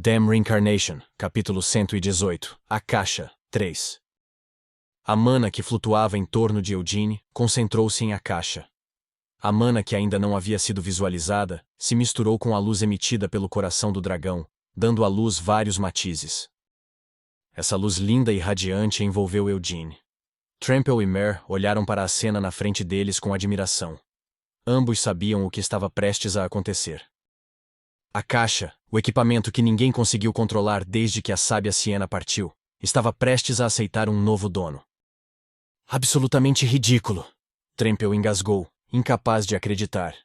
Damn Reincarnation, capítulo 118, A Caixa, 3. A mana que flutuava em torno de Eugene concentrou-se em a caixa. A mana que ainda não havia sido visualizada se misturou com a luz emitida pelo coração do dragão, dando à luz vários matizes. Essa luz linda e radiante envolveu Eugene. Trample e Mare olharam para a cena na frente deles com admiração. Ambos sabiam o que estava prestes a acontecer. A caixa, o equipamento que ninguém conseguiu controlar desde que a sábia Siena partiu, estava prestes a aceitar um novo dono. Absolutamente ridículo! Trample engasgou, incapaz de acreditar.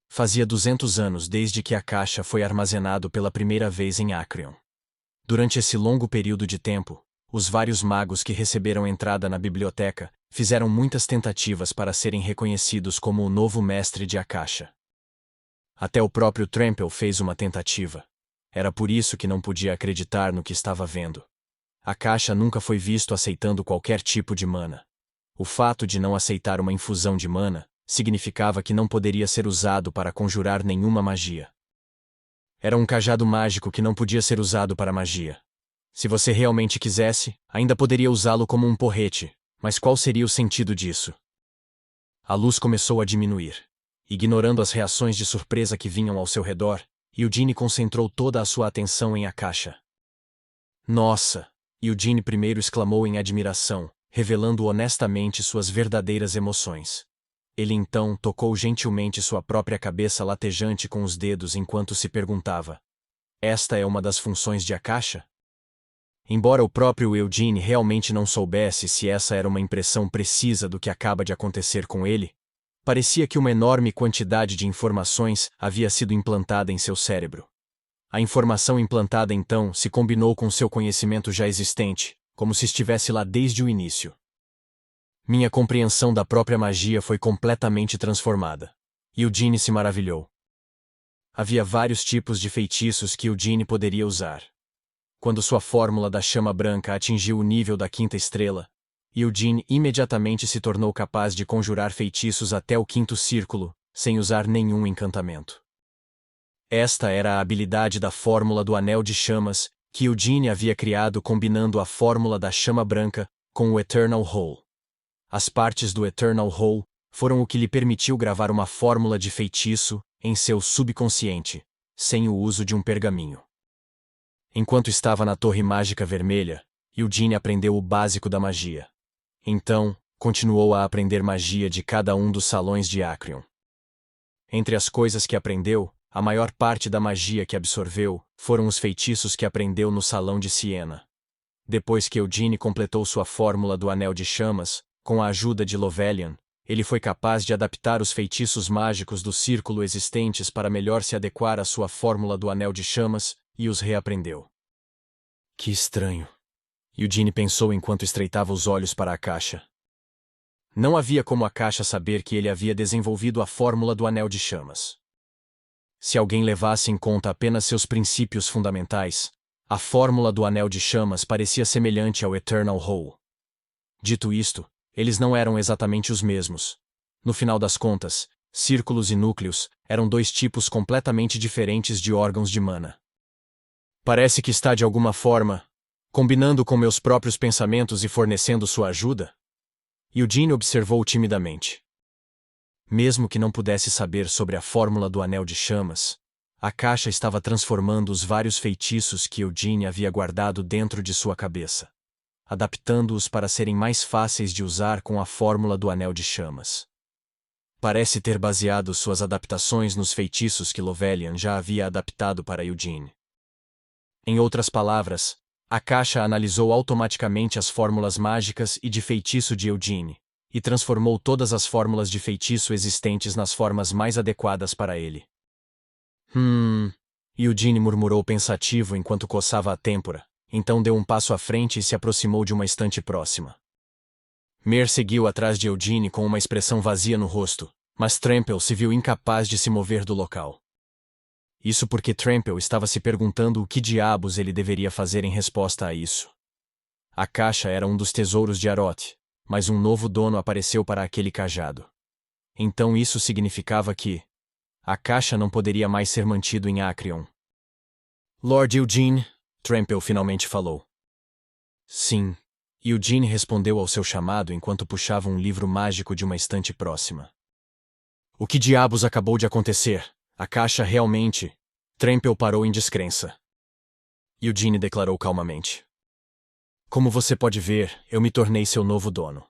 Fazia 200 anos desde que a caixa foi armazenado pela primeira vez em Acrion. Durante esse longo período de tempo, os vários magos que receberam entrada na biblioteca fizeram muitas tentativas para serem reconhecidos como o novo mestre de a caixa. Até o próprio Trample fez uma tentativa. Era por isso que não podia acreditar no que estava vendo. A caixa nunca foi visto aceitando qualquer tipo de mana. O fato de não aceitar uma infusão de mana significava que não poderia ser usado para conjurar nenhuma magia. Era um cajado mágico que não podia ser usado para magia. Se você realmente quisesse, ainda poderia usá-lo como um porrete, mas qual seria o sentido disso? A luz começou a diminuir. Ignorando as reações de surpresa que vinham ao seu redor, Eugene concentrou toda a sua atenção em a caixa. Nossa! Eugene primeiro exclamou em admiração, revelando honestamente suas verdadeiras emoções. Ele então tocou gentilmente sua própria cabeça latejante com os dedos enquanto se perguntava: esta é uma das funções de a caixa? Embora o próprio Eugene realmente não soubesse se essa era uma impressão precisa do que acaba de acontecer com ele, parecia que uma enorme quantidade de informações havia sido implantada em seu cérebro. A informação implantada então se combinou com seu conhecimento já existente, como se estivesse lá desde o início. Minha compreensão da própria magia foi completamente transformada. Eugene se maravilhou. Havia vários tipos de feitiços que Eugene poderia usar. Quando sua fórmula da chama branca atingiu o nível da 5ª estrela, Eugene imediatamente se tornou capaz de conjurar feitiços até o 5º círculo, sem usar nenhum encantamento. Esta era a habilidade da fórmula do Anel de Chamas, que Eugene havia criado combinando a fórmula da chama branca com o Eternal Hole. As partes do Eternal Hole foram o que lhe permitiu gravar uma fórmula de feitiço em seu subconsciente, sem o uso de um pergaminho. Enquanto estava na Torre Mágica Vermelha, Eugene aprendeu o básico da magia. Então, continuou a aprender magia de cada um dos salões de Acrion. Entre as coisas que aprendeu, a maior parte da magia que absorveu foram os feitiços que aprendeu no Salão de Siena. Depois que Eugene completou sua fórmula do Anel de Chamas, com a ajuda de Lovelian, ele foi capaz de adaptar os feitiços mágicos do círculo existentes para melhor se adequar à sua fórmula do Anel de Chamas e os reaprendeu. Que estranho! Eugene pensou enquanto estreitava os olhos para a caixa. Não havia como a caixa saber que ele havia desenvolvido a fórmula do Anel de Chamas. Se alguém levasse em conta apenas seus princípios fundamentais, a fórmula do Anel de Chamas parecia semelhante ao Eternal Hole. Dito isto, eles não eram exatamente os mesmos. No final das contas, círculos e núcleos eram dois tipos completamente diferentes de órgãos de mana. Parece que está de alguma forma combinando com meus próprios pensamentos e fornecendo sua ajuda? Eugene observou timidamente. Mesmo que não pudesse saber sobre a fórmula do Anel de Chamas, a caixa estava transformando os vários feitiços que Eugene havia guardado dentro de sua cabeça, adaptando-os para serem mais fáceis de usar com a fórmula do Anel de Chamas. Parece ter baseado suas adaptações nos feitiços que Lovelian já havia adaptado para Eugene. Em outras palavras, a caixa analisou automaticamente as fórmulas mágicas e de feitiço de Eugene, e transformou todas as fórmulas de feitiço existentes nas formas mais adequadas para ele. Eugene murmurou pensativo enquanto coçava a têmpora, então deu um passo à frente e se aproximou de uma estante próxima. Mare seguiu atrás de Eugene com uma expressão vazia no rosto, mas Trample se viu incapaz de se mover do local. Isso porque Trample estava se perguntando o que diabos ele deveria fazer em resposta a isso. A caixa era um dos tesouros de Aroth, mas um novo dono apareceu para aquele cajado. Então isso significava que a caixa não poderia mais ser mantido em Acrion. Lord Eugene, Trample finalmente falou. Sim. Eugene respondeu ao seu chamado enquanto puxava um livro mágico de uma estante próxima. O que diabos acabou de acontecer? A caixa realmente... Trample parou em descrença. Eugene declarou calmamente. Como você pode ver, eu me tornei seu novo dono.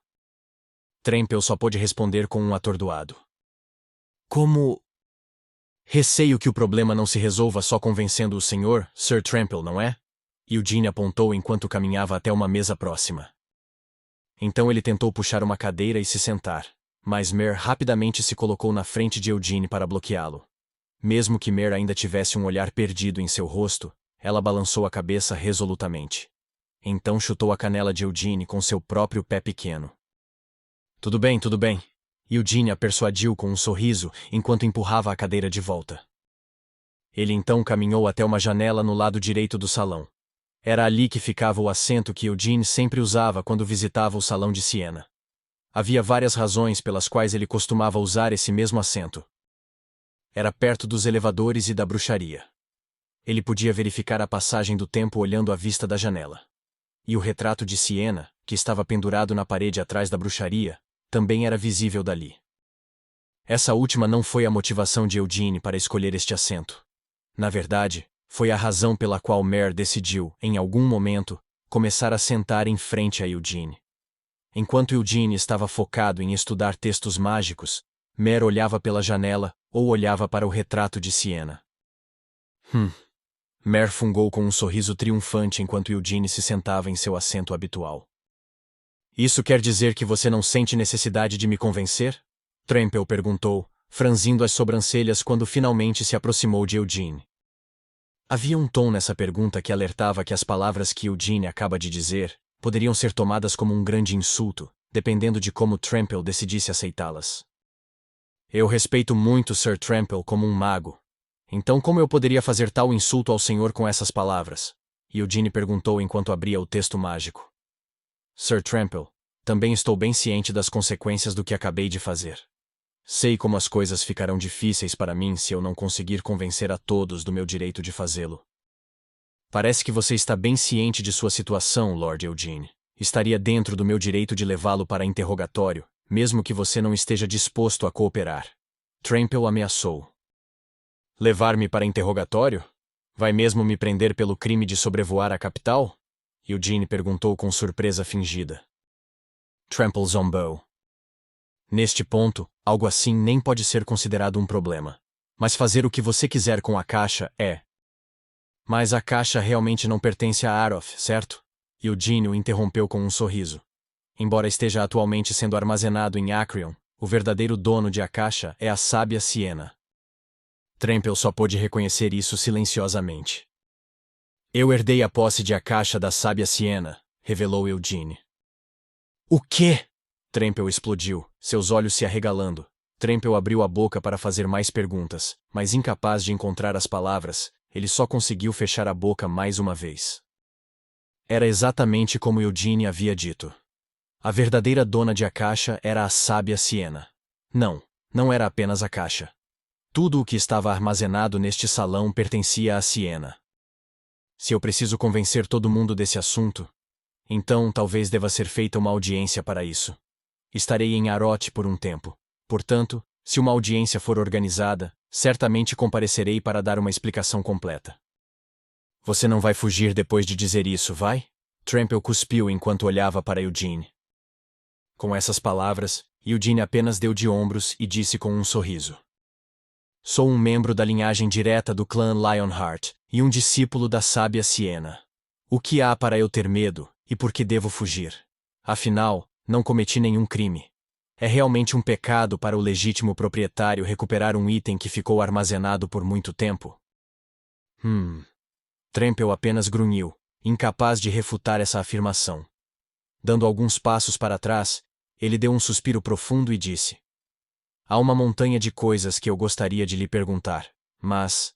Trample só pôde responder com um atordoado. Como... Receio que o problema não se resolva só convencendo o senhor, Sir Trample, não é? Eugene apontou enquanto caminhava até uma mesa próxima. Então ele tentou puxar uma cadeira e se sentar, mas Mare rapidamente se colocou na frente de Eugene para bloqueá-lo. Mesmo que Mare ainda tivesse um olhar perdido em seu rosto, ela balançou a cabeça resolutamente. Então chutou a canela de Eugene com seu próprio pé pequeno. Tudo bem, tudo bem. Eugene a persuadiu com um sorriso enquanto empurrava a cadeira de volta. Ele então caminhou até uma janela no lado direito do salão. Era ali que ficava o assento que Eugene sempre usava quando visitava o salão de Siena. Havia várias razões pelas quais ele costumava usar esse mesmo assento. Era perto dos elevadores e da bruxaria. Ele podia verificar a passagem do tempo olhando à vista da janela. E o retrato de Siena, que estava pendurado na parede atrás da bruxaria, também era visível dali. Essa última não foi a motivação de Eugene para escolher este assento. Na verdade, foi a razão pela qual Mare decidiu, em algum momento, começar a sentar em frente a Eugene. Enquanto Eugene estava focado em estudar textos mágicos, Mare olhava pela janela ou olhava para o retrato de Siena. Mare fungou com um sorriso triunfante enquanto Eugene se sentava em seu assento habitual. Isso quer dizer que você não sente necessidade de me convencer? Trample perguntou, franzindo as sobrancelhas quando finalmente se aproximou de Eugene. Havia um tom nessa pergunta que alertava que as palavras que Eugene acaba de dizer poderiam ser tomadas como um grande insulto, dependendo de como Trample decidisse aceitá-las. Eu respeito muito Sir Trample como um mago. Então como eu poderia fazer tal insulto ao senhor com essas palavras? Eugene perguntou enquanto abria o texto mágico. Sir Trample, também estou bem ciente das consequências do que acabei de fazer. Sei como as coisas ficarão difíceis para mim se eu não conseguir convencer a todos do meu direito de fazê-lo. Parece que você está bem ciente de sua situação, Lord Eugene. Estaria dentro do meu direito de levá-lo para interrogatório, mesmo que você não esteja disposto a cooperar. Trample ameaçou. Levar-me para interrogatório? Vai mesmo me prender pelo crime de sobrevoar a capital? Eugene perguntou com surpresa fingida. Trample zombou. Neste ponto, algo assim nem pode ser considerado um problema. Mas fazer o que você quiser com a caixa é. Mas a caixa realmente não pertence a Aroth, certo? Eugene o interrompeu com um sorriso. Embora esteja atualmente sendo armazenado em Acreon, o verdadeiro dono de a caixa é a sábia Siena. Trample só pôde reconhecer isso silenciosamente. Eu herdei a posse de a caixa da sábia Siena, revelou Eugene. O quê? Trample explodiu, seus olhos se arregalando. Trample abriu a boca para fazer mais perguntas, mas incapaz de encontrar as palavras, ele só conseguiu fechar a boca mais uma vez. Era exatamente como Eugene havia dito. A verdadeira dona de a caixa era a sábia Siena. Não era apenas a caixa. Tudo o que estava armazenado neste salão pertencia a Siena. Se eu preciso convencer todo mundo desse assunto, então talvez deva ser feita uma audiência para isso. Estarei em Aroth por um tempo. Portanto, se uma audiência for organizada, certamente comparecerei para dar uma explicação completa. Você não vai fugir depois de dizer isso, vai? Trample cuspiu enquanto olhava para Eugene. Com essas palavras, Eugene apenas deu de ombros e disse com um sorriso. Sou um membro da linhagem direta do clã Lionheart e um discípulo da sábia Siena. O que há para eu ter medo, e por que devo fugir? Afinal, não cometi nenhum crime. É realmente um pecado para o legítimo proprietário recuperar um item que ficou armazenado por muito tempo? Trample apenas grunhiu, incapaz de refutar essa afirmação. Dando alguns passos para trás, ele deu um suspiro profundo e disse: Há uma montanha de coisas que eu gostaria de lhe perguntar, mas...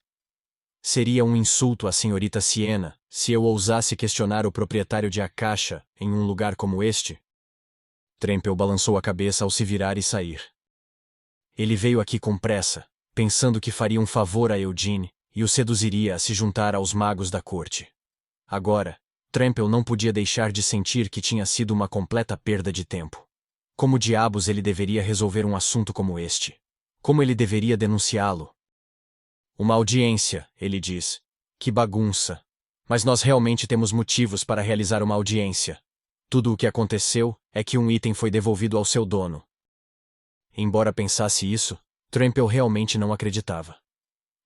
Seria um insulto à senhorita Siena se eu ousasse questionar o proprietário de a caixa em um lugar como este? Trample balançou a cabeça ao se virar e sair. Ele veio aqui com pressa, pensando que faria um favor a Eugene, e o seduziria a se juntar aos magos da corte. Agora, Trample não podia deixar de sentir que tinha sido uma completa perda de tempo. Como diabos ele deveria resolver um assunto como este? Como ele deveria denunciá-lo? Uma audiência, ele diz. Que bagunça. Mas nós realmente temos motivos para realizar uma audiência. Tudo o que aconteceu é que um item foi devolvido ao seu dono. Embora pensasse isso, Trample realmente não acreditava.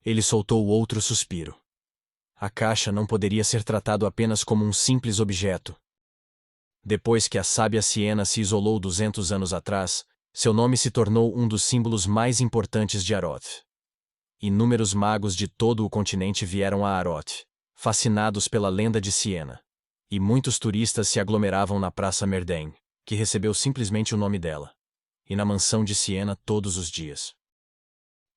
Ele soltou outro suspiro. A caixa não poderia ser tratado apenas como um simples objeto. Depois que a sábia Siena se isolou 200 anos atrás, seu nome se tornou um dos símbolos mais importantes de Aroth. Inúmeros magos de todo o continente vieram a Aroth, fascinados pela lenda de Siena. E muitos turistas se aglomeravam na Praça Merden, que recebeu simplesmente o nome dela, e na mansão de Siena todos os dias.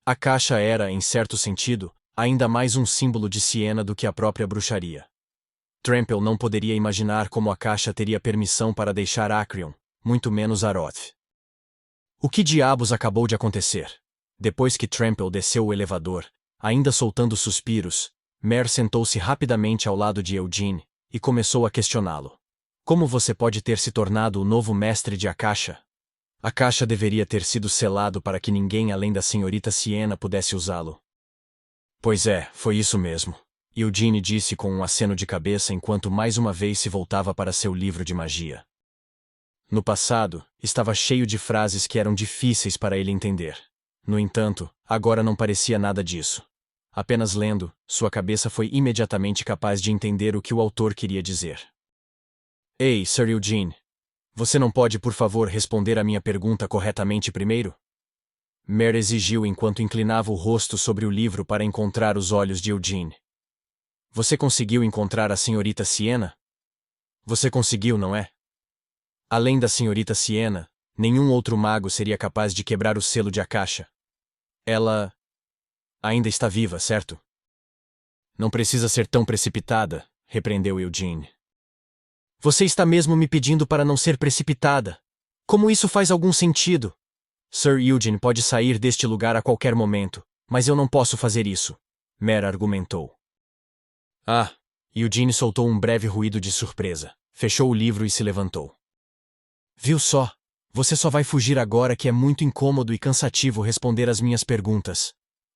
A caixa era, em certo sentido, ainda mais um símbolo de Siena do que a própria bruxaria. Trample não poderia imaginar como a caixa teria permissão para deixar Acrion, muito menos Aroth. O que diabos acabou de acontecer? Depois que Trample desceu o elevador, ainda soltando suspiros, Mer sentou-se rapidamente ao lado de Eugene e começou a questioná-lo. Como você pode ter se tornado o novo mestre de Akasha? A caixa deveria ter sido selado para que ninguém além da senhorita Siena pudesse usá-lo. Pois é, foi isso mesmo. Eugene disse com um aceno de cabeça enquanto mais uma vez se voltava para seu livro de magia. No passado, estava cheio de frases que eram difíceis para ele entender. No entanto, agora não parecia nada disso. Apenas lendo, sua cabeça foi imediatamente capaz de entender o que o autor queria dizer. Ei, Sir Eugene. Você não pode, por favor, responder a minha pergunta corretamente primeiro? Mer exigiu enquanto inclinava o rosto sobre o livro para encontrar os olhos de Eugene. Você conseguiu encontrar a senhorita Siena? Você conseguiu, não é? Além da senhorita Siena, nenhum outro mago seria capaz de quebrar o selo de Akasha. Ela ainda está viva, certo? Não precisa ser tão precipitada, repreendeu Eugene. Você está mesmo me pedindo para não ser precipitada. Como isso faz algum sentido? Sir Eugene pode sair deste lugar a qualquer momento, mas eu não posso fazer isso, Mer argumentou. Ah, Eugene soltou um breve ruído de surpresa, fechou o livro e se levantou. Viu só? Você só vai fugir agora que é muito incômodo e cansativo responder às minhas perguntas.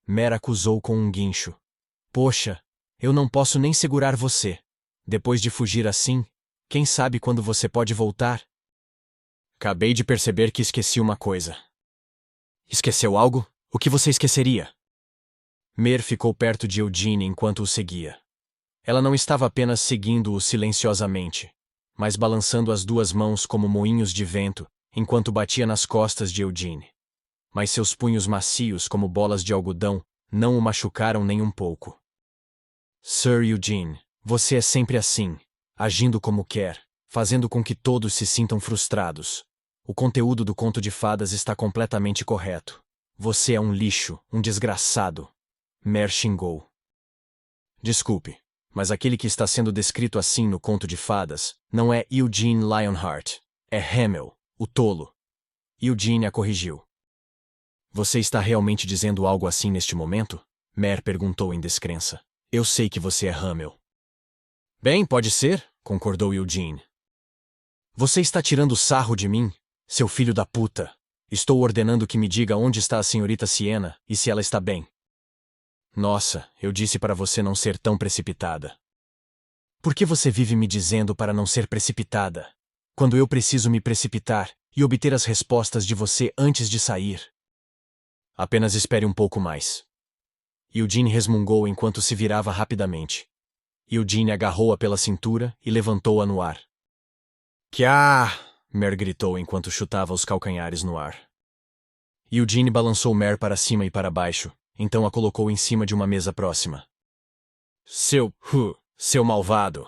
Mer acusou com um guincho. Poxa, eu não posso nem segurar você. Depois de fugir assim, quem sabe quando você pode voltar? Acabei de perceber que esqueci uma coisa. Esqueceu algo? O que você esqueceria? Mer ficou perto de Eugene enquanto o seguia. Ela não estava apenas seguindo-o silenciosamente, mas balançando as duas mãos como moinhos de vento, enquanto batia nas costas de Eugene. Mas seus punhos macios como bolas de algodão não o machucaram nem um pouco. Sir Eugene, você é sempre assim, agindo como quer, fazendo com que todos se sintam frustrados. O conteúdo do conto de fadas está completamente correto. Você é um lixo, um desgraçado. Mer xingou. Desculpe, mas aquele que está sendo descrito assim no conto de fadas não é Eugene Lionheart, é Hamel, o tolo. Eugene a corrigiu. Você está realmente dizendo algo assim neste momento? Mer perguntou em descrença. Eu sei que você é Hamel. Bem, pode ser, concordou Eugene. Você está tirando sarro de mim, seu filho da puta. Estou ordenando que me diga onde está a senhorita Siena e se ela está bem. Nossa, eu disse para você não ser tão precipitada. Por que você vive me dizendo para não ser precipitada, quando eu preciso me precipitar e obter as respostas de você antes de sair? Apenas espere um pouco mais. Eugene resmungou enquanto se virava rapidamente. Eugene agarrou-a pela cintura e levantou-a no ar. Kiá! Mer gritou enquanto chutava os calcanhares no ar. Eugene balançou Mer para cima e para baixo, então a colocou em cima de uma mesa próxima. Seu malvado!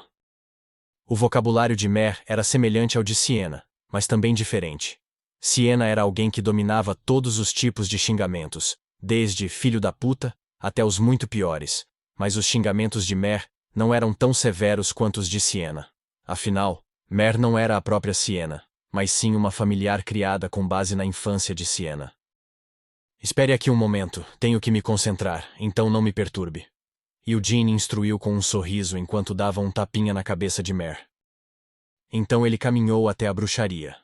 O vocabulário de Mer era semelhante ao de Siena, mas também diferente. Siena era alguém que dominava todos os tipos de xingamentos, desde filho da puta até os muito piores, mas os xingamentos de Mer não eram tão severos quanto os de Siena. Afinal, Mer não era a própria Siena, mas sim uma familiar criada com base na infância de Siena. Espere aqui um momento, tenho que me concentrar, então não me perturbe. Eugene instruiu com um sorriso enquanto dava um tapinha na cabeça de Mer. Então ele caminhou até a bruxaria.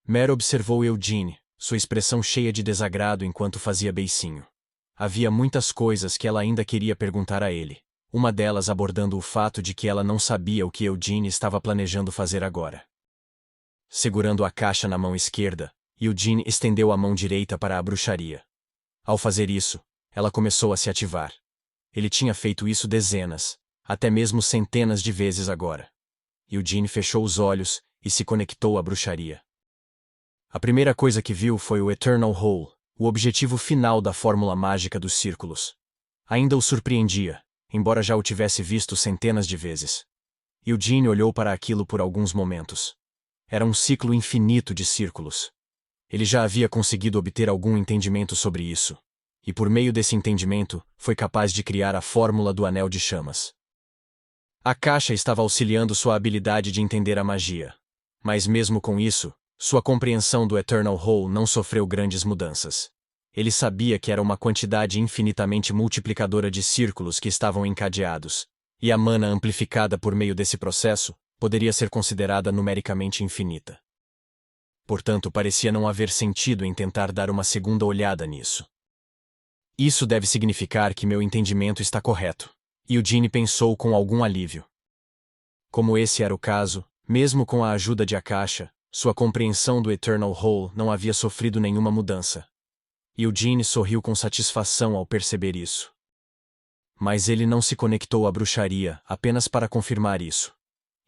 Mer observou Eugene, sua expressão cheia de desagrado enquanto fazia beicinho. Havia muitas coisas que ela ainda queria perguntar a ele, uma delas abordando o fato de que ela não sabia o que Eugene estava planejando fazer agora. Segurando a caixa na mão esquerda, Eugene estendeu a mão direita para a bruxaria. Ao fazer isso, ela começou a se ativar. Ele tinha feito isso dezenas, até mesmo centenas de vezes agora. Eugene fechou os olhos e se conectou à bruxaria. A primeira coisa que viu foi o Eternal Hole, o objetivo final da fórmula mágica dos círculos. Ainda o surpreendia, embora já o tivesse visto centenas de vezes. Eugene olhou para aquilo por alguns momentos. Era um ciclo infinito de círculos. Ele já havia conseguido obter algum entendimento sobre isso, e por meio desse entendimento, foi capaz de criar a fórmula do Anel de Chamas. A caixa estava auxiliando sua habilidade de entender a magia. Mas mesmo com isso, sua compreensão do Eternal Hole não sofreu grandes mudanças. Ele sabia que era uma quantidade infinitamente multiplicadora de círculos que estavam encadeados, e a mana amplificada por meio desse processo poderia ser considerada numericamente infinita. Portanto, parecia não haver sentido em tentar dar uma segunda olhada nisso. Isso deve significar que meu entendimento está correto. Eugene pensou com algum alívio. Como esse era o caso, mesmo com a ajuda de Akasha, sua compreensão do Eternal Hole não havia sofrido nenhuma mudança. Eugene sorriu com satisfação ao perceber isso. Mas ele não se conectou à bruxaria apenas para confirmar isso.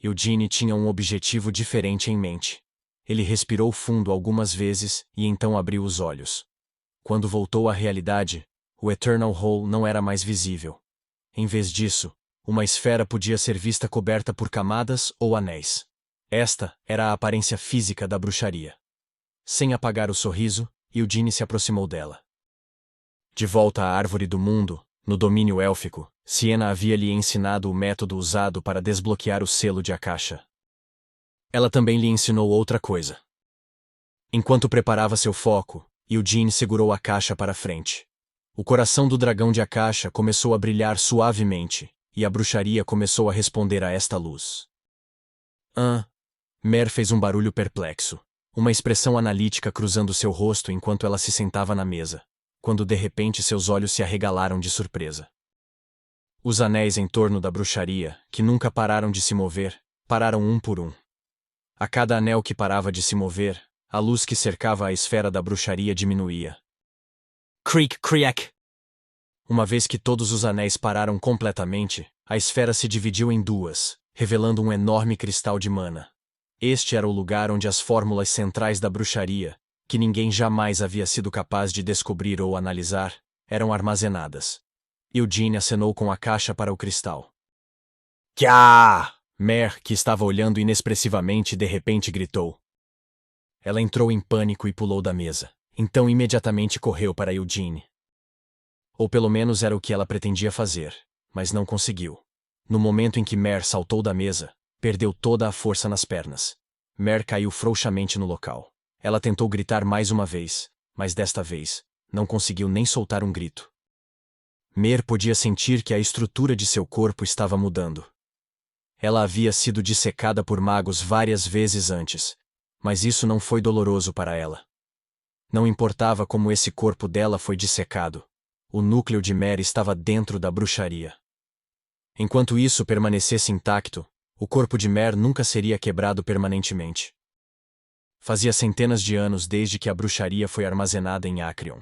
Eugene tinha um objetivo diferente em mente. Ele respirou fundo algumas vezes e então abriu os olhos. Quando voltou à realidade, o Eternal Hole não era mais visível. Em vez disso, uma esfera podia ser vista coberta por camadas ou anéis. Esta era a aparência física da bruxaria. Sem apagar o sorriso, Eugene se aproximou dela. De volta à Árvore do Mundo, no domínio élfico, Siena havia lhe ensinado o método usado para desbloquear o selo de Akasha. Ela também lhe ensinou outra coisa. Enquanto preparava seu foco, Eugene segurou a caixa para frente. O coração do dragão de Akasha começou a brilhar suavemente, e a bruxaria começou a responder a esta luz. Mer fez um barulho perplexo, uma expressão analítica cruzando seu rosto enquanto ela se sentava na mesa, quando de repente seus olhos se arregalaram de surpresa. Os anéis em torno da bruxaria, que nunca pararam de se mover, pararam um por um. A cada anel que parava de se mover, a luz que cercava a esfera da bruxaria diminuía. Creak, creak! Uma vez que todos os anéis pararam completamente, a esfera se dividiu em duas, revelando um enorme cristal de mana. Este era o lugar onde as fórmulas centrais da bruxaria, que ninguém jamais havia sido capaz de descobrir ou analisar, eram armazenadas. Eugene acenou com a caixa para o cristal. Kya! Mer, que estava olhando inexpressivamente, de repente gritou. Ela entrou em pânico e pulou da mesa. Então imediatamente correu para Eugene. Ou pelo menos era o que ela pretendia fazer, mas não conseguiu. No momento em que Mer saltou da mesa, perdeu toda a força nas pernas. Mer caiu frouxamente no local. Ela tentou gritar mais uma vez, mas desta vez, não conseguiu nem soltar um grito. Mer podia sentir que a estrutura de seu corpo estava mudando. Ela havia sido dissecada por magos várias vezes antes, mas isso não foi doloroso para ela. Não importava como esse corpo dela foi dissecado. O núcleo de Mer estava dentro da bruxaria. Enquanto isso permanecesse intacto, o corpo de Mer nunca seria quebrado permanentemente. Fazia centenas de anos desde que a bruxaria foi armazenada em Acrion.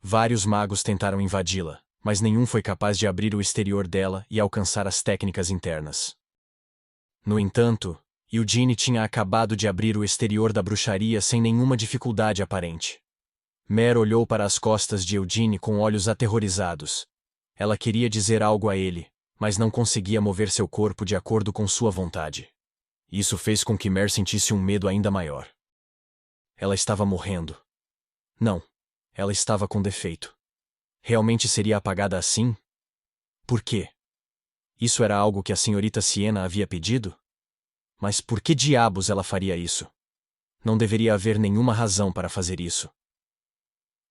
Vários magos tentaram invadi-la, mas nenhum foi capaz de abrir o exterior dela e alcançar as técnicas internas. No entanto, Eugene tinha acabado de abrir o exterior da bruxaria sem nenhuma dificuldade aparente. Mer olhou para as costas de Eugene com olhos aterrorizados. Ela queria dizer algo a ele, mas não conseguia mover seu corpo de acordo com sua vontade. Isso fez com que Mer sentisse um medo ainda maior. Ela estava morrendo. Não, ela estava com defeito. Realmente seria apagada assim? Por quê? Isso era algo que a senhorita Siena havia pedido? Mas por que diabos ela faria isso? Não deveria haver nenhuma razão para fazer isso.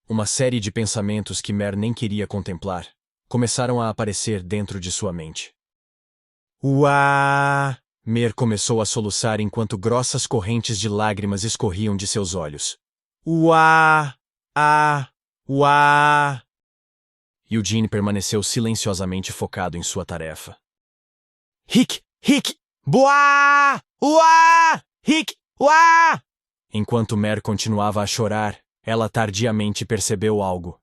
Uma série de pensamentos que Mer nem queria contemplar começaram a aparecer dentro de sua mente. Uá! Mer começou a soluçar enquanto grossas correntes de lágrimas escorriam de seus olhos. Uá! Ah! Uá! Eugene permaneceu silenciosamente focado em sua tarefa. Rick! Rick! Boá! Uá! Rick! Uá! Enquanto Mer continuava a chorar, ela tardiamente percebeu algo.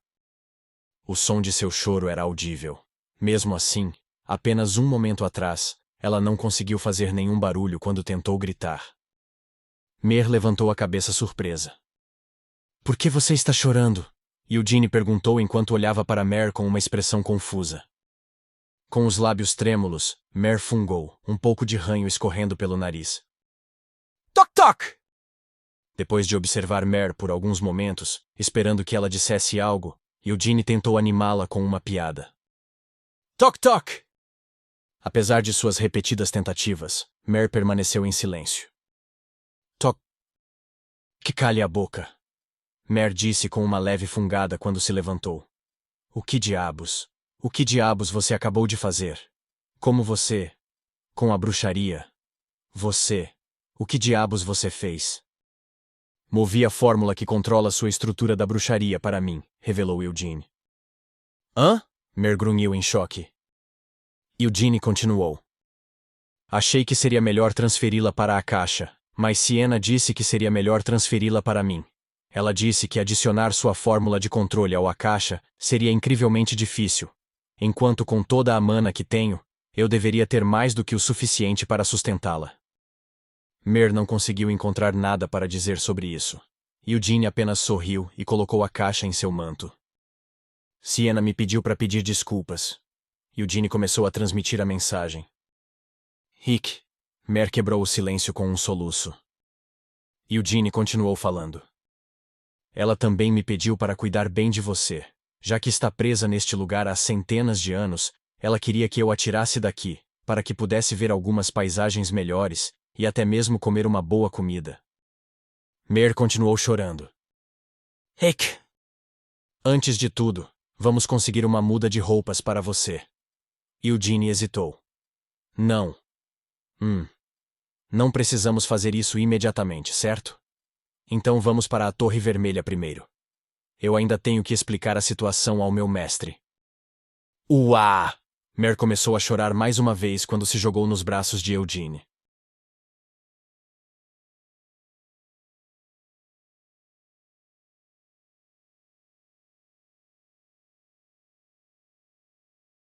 O som de seu choro era audível. Mesmo assim, apenas um momento atrás, ela não conseguiu fazer nenhum barulho quando tentou gritar. Mer levantou a cabeça surpresa. Por que você está chorando? Eugene perguntou enquanto olhava para Mer com uma expressão confusa. Com os lábios trêmulos, Mer fungou, um pouco de ranho escorrendo pelo nariz. Toc toc! Depois de observar Mer por alguns momentos, esperando que ela dissesse algo, Eugene tentou animá-la com uma piada. Toc toc! Apesar de suas repetidas tentativas, Mer permaneceu em silêncio. Toc. Que calhe a boca. Mer disse com uma leve fungada quando se levantou. O que diabos? O que diabos você acabou de fazer? Como você? Com a bruxaria? Você? O que diabos você fez? Movi a fórmula que controla sua estrutura da bruxaria para mim, revelou Eugene. Hã? Mer grunhiu em choque. Eugene continuou. Achei que seria melhor transferi-la para a caixa, mas Sienna disse que seria melhor transferi-la para mim. Ela disse que adicionar sua fórmula de controle ao Akasha seria incrivelmente difícil, enquanto com toda a mana que tenho, eu deveria ter mais do que o suficiente para sustentá-la. Mer não conseguiu encontrar nada para dizer sobre isso. Eugene apenas sorriu e colocou a caixa em seu manto. Sienna me pediu para pedir desculpas. Eugene começou a transmitir a mensagem. Rick. Mer quebrou o silêncio com um soluço. Eugene continuou falando. Ela também me pediu para cuidar bem de você. Já que está presa neste lugar há centenas de anos, ela queria que eu a tirasse daqui, para que pudesse ver algumas paisagens melhores e até mesmo comer uma boa comida. Mer continuou chorando. Rick! Antes de tudo, vamos conseguir uma muda de roupas para você. Eugene hesitou. Não. Não precisamos fazer isso imediatamente, certo? Então vamos para a Torre Vermelha primeiro. Eu ainda tenho que explicar a situação ao meu mestre. Uá! Mer começou a chorar mais uma vez quando se jogou nos braços de Eugene.